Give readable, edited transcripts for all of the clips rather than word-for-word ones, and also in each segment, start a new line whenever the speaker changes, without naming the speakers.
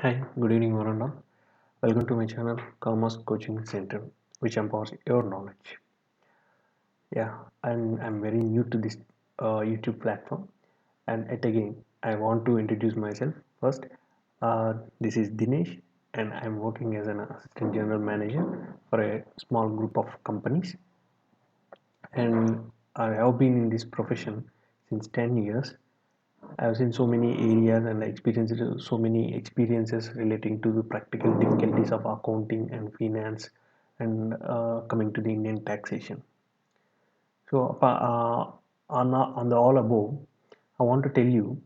Hi, good evening, Varanda. Welcome to my channel, Commerce Coaching Center, which empowers your knowledge. Yeah, and I'm very new to this YouTube platform. And yet again, I want to introduce myself first. This is Dinesh, and I'm working as an assistant general manager for a small group of companies. And I have been in this profession since 10 years. I've seen so many areas and experienced so many experiences relating to the practical difficulties of accounting and finance and coming to the Indian taxation. So, on the all above, I want to tell you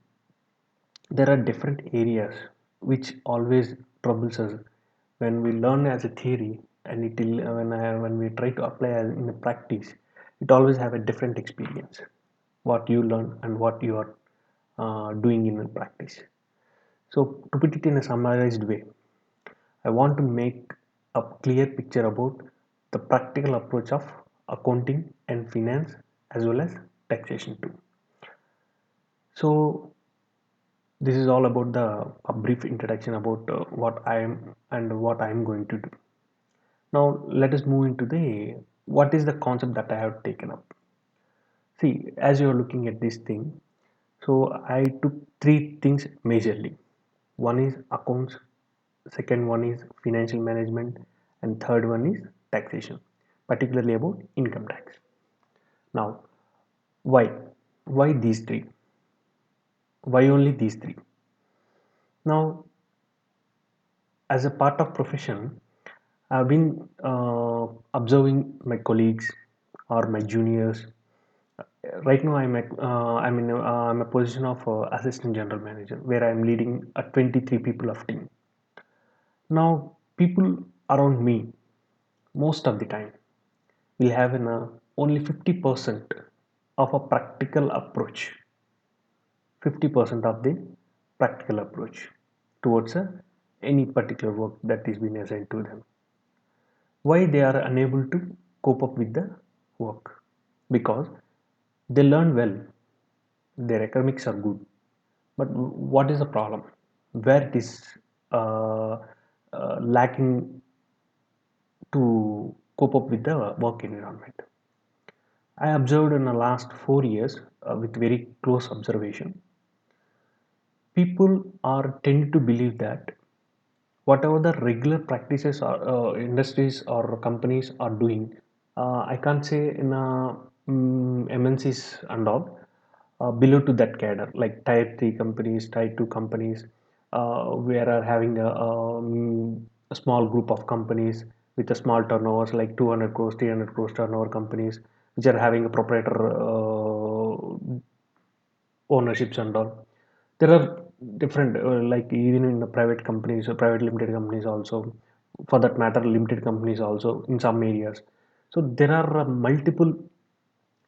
there are different areas which always troubles us when we learn as a theory and when we try to apply as in the practice. It always have a different experience what you learn and what you are doing in practice. So, to put it in a summarized way, I want to make a clear picture about the practical approach of accounting and finance as well as taxation too. So, this is all about the a brief introduction about what I am and what I am going to do. Now, let us move into the what is the concept that I have taken up. See, as you are looking at this thing, so I took three things majorly. One is accounts, second one is financial management, and third one is taxation, particularly about income tax. Now, why? Why these three? Why only these three? Now, as a part of profession, I've been observing my colleagues or my juniors. Right now, I'm a position of assistant general manager where I'm leading a 23 people of team. Now, people around me most of the time will have only 50% of a practical approach, 50% of the practical approach towards any particular work that is being assigned to them. Why they are unable to cope up with the work? Because they learn well, their academics are good, but what is the problem where it is uh, lacking to cope up with the work environment? I observed in the last 4 years with very close observation, people are tend to believe that whatever the regular practices or industries or companies are doing, I can't say in MNCs and all, below to that cadre like tier 3 companies, tier 2 companies, where are having a small group of companies with a small turnovers like 200 crores 300 crores turnover companies which are having a proprietor ownerships and all. There are different like even in the private companies or private limited companies also, for that matter limited companies also in some areas. So there are multiple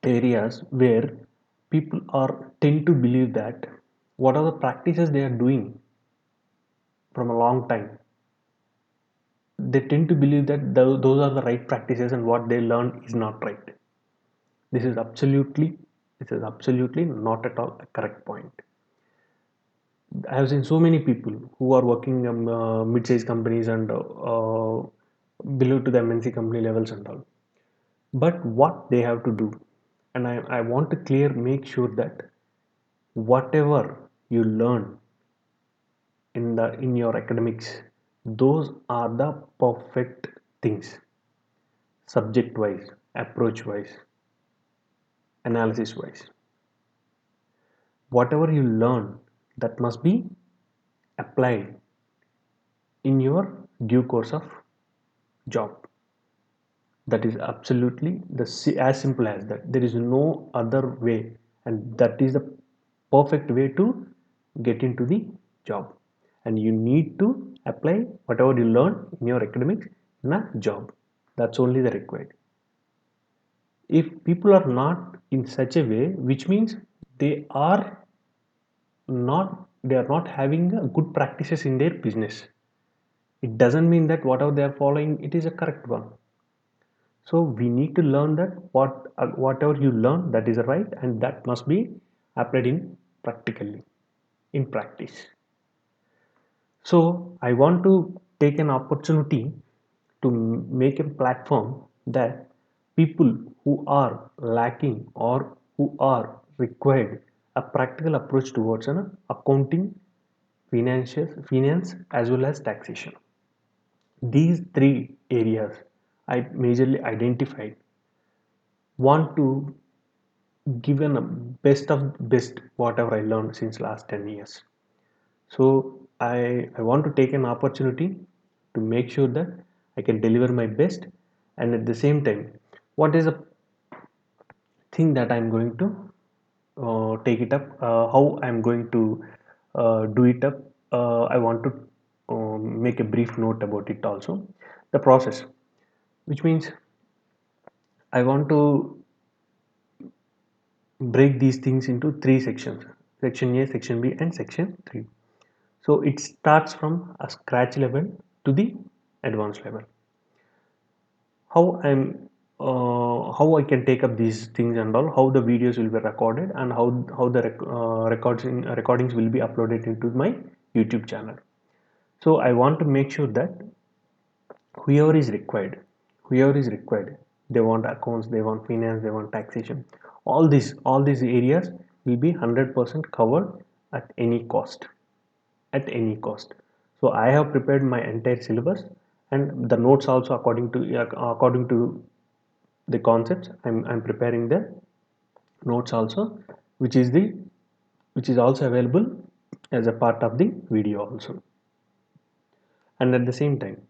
areas where people are tend to believe that what are the practices they are doing from a long time, they tend to believe that those are the right practices and what they learn is not right. This is absolutely not at all a correct point. I have seen so many people who are working mid-sized companies and below to the MNC company levels and all. But what they have to do, and I want to make sure that whatever you learn in your academics, those are the perfect things, subject wise, approach wise, analysis wise. Whatever you learn, that must be applied in your due course of job. That is absolutely as simple as that. There is no other way, and that is the perfect way to get into the job. And you need to apply whatever you learn in your academics in a job. That's only the required. If people are not in such a way, which means they are they are not having a good practices in their business. It doesn't mean that whatever they are following it is a correct one. So we need to learn that whatever you learn, that is right, and that must be applied in practically, in practice. So I want to take an opportunity to make a platform that people who are lacking or who are required a practical approach towards an accounting, finance as well as taxation. These three areas I majorly identified want to give a best of best whatever I learned since last 10 years. So I want to take an opportunity to make sure that I can deliver my best, and at the same time, what is a thing that I'm going to take it up, how I'm going to do it up. I want to make a brief note about it also. The process, which means I want to break these things into three sections: section A, section B, and section 3. So it starts from a scratch level to the advanced level. How I'm how I can take up these things and all, how the videos will be recorded, and how the recordings will be uploaded into my YouTube channel. So I want to make sure that whoever is required, they want accounts, they want finance, they want taxation, all these areas will be 100% covered at any cost, at any cost. So I have prepared my entire syllabus and the notes also according to the concepts. I'm preparing the notes also, which is the which is also available as a part of the video also. And at the same time,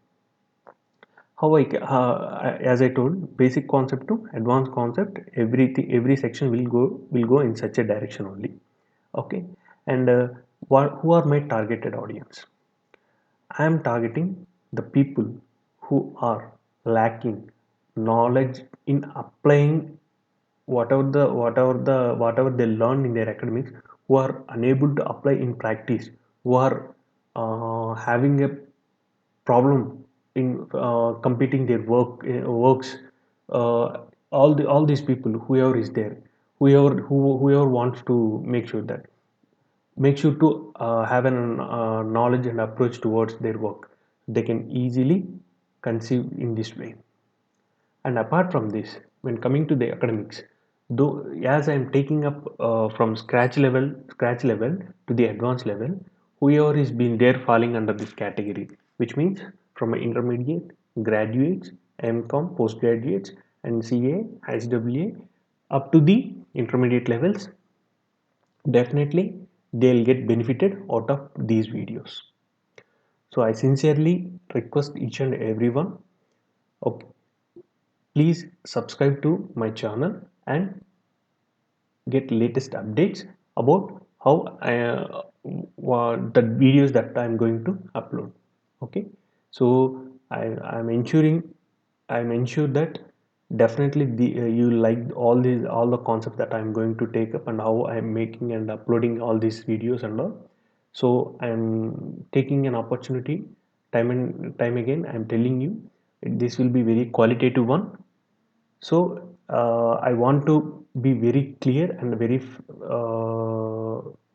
how as I told, basic concept to advanced concept, everything, every section will go in such a direction only. Okay. And who are my targeted audience? I am targeting the people who are lacking knowledge in applying whatever they learn in their academics, who are unable to apply in practice, who are having a problem in completing their works. uh, all these people, whoever is there, whoever wants to make sure to have an knowledge and approach towards their work, they can easily conceive in this way. And apart from this, when coming to the academics, though as I am taking up from scratch level to the advanced level, whoever is been there falling under this category, which means from intermediate, graduates, MCOM, postgraduates, and CA, HWA, up to the intermediate levels, definitely they'll get benefited out of these videos. So I sincerely request each and everyone, okay, please subscribe to my channel and get latest updates about how the videos that I'm going to upload. Okay. So I'm ensuring, I'm ensured that definitely you like all the concepts that I'm going to take up and how I'm making and uploading all these videos and all. So I'm taking an opportunity, time and time again I'm telling you, this will be very qualitative one. So I want to be very clear and very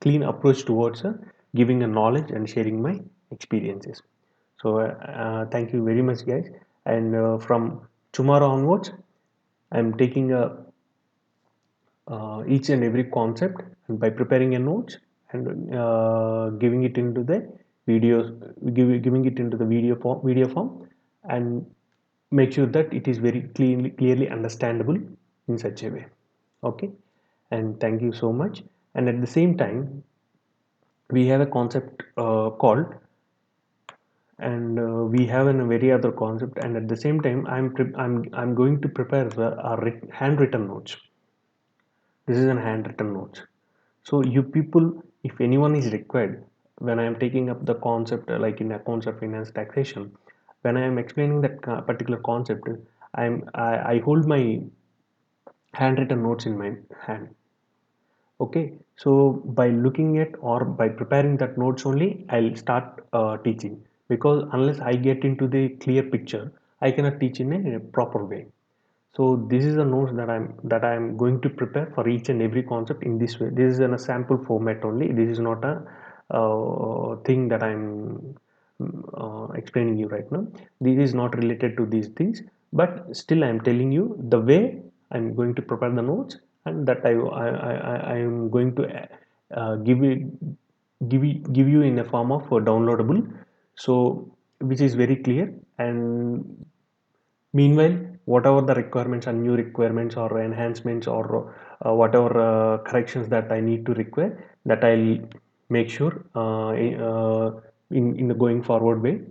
clean approach towards giving a knowledge and sharing my experiences. So thank you very much, guys. And from tomorrow onwards, I'm taking each and every concept, and by preparing a notes and giving it into the videos, giving it into the video form, and make sure that it is very clearly understandable in such a way. Okay. And thank you so much. And at the same time, we have a concept called, and we have a very other concept, and at the same time I'm going to prepare handwritten notes. This is an handwritten notes. So you people, if anyone is required, when I am taking up the concept like in accounts or finance, taxation, when I am explaining that particular concept, I hold my handwritten notes in my hand. Okay. So by looking at or by preparing that notes only, I'll start teaching, because unless I get into the clear picture, I cannot teach in a proper way. So this is the notes that I'm going to prepare for each and every concept in this way. This is in a sample format only. This is not a thing that I'm explaining you right now. This is not related to these things, but still I am telling you the way I'm going to prepare the notes, and that I am going to give you in a form of downloadable, so which is very clear. And meanwhile, whatever the requirements and new requirements or enhancements or whatever corrections that I need to require, that I'll make sure in the going forward way,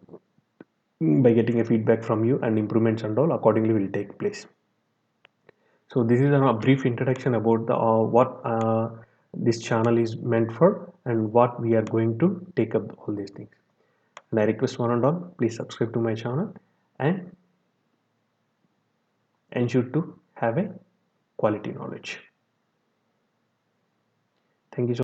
by getting a feedback from you, and improvements and all accordingly will take place. So this is a brief introduction about the what this channel is meant for, and what we are going to take up all these things. And I request one and all, please subscribe to my channel and ensure to have a quality knowledge. Thank you so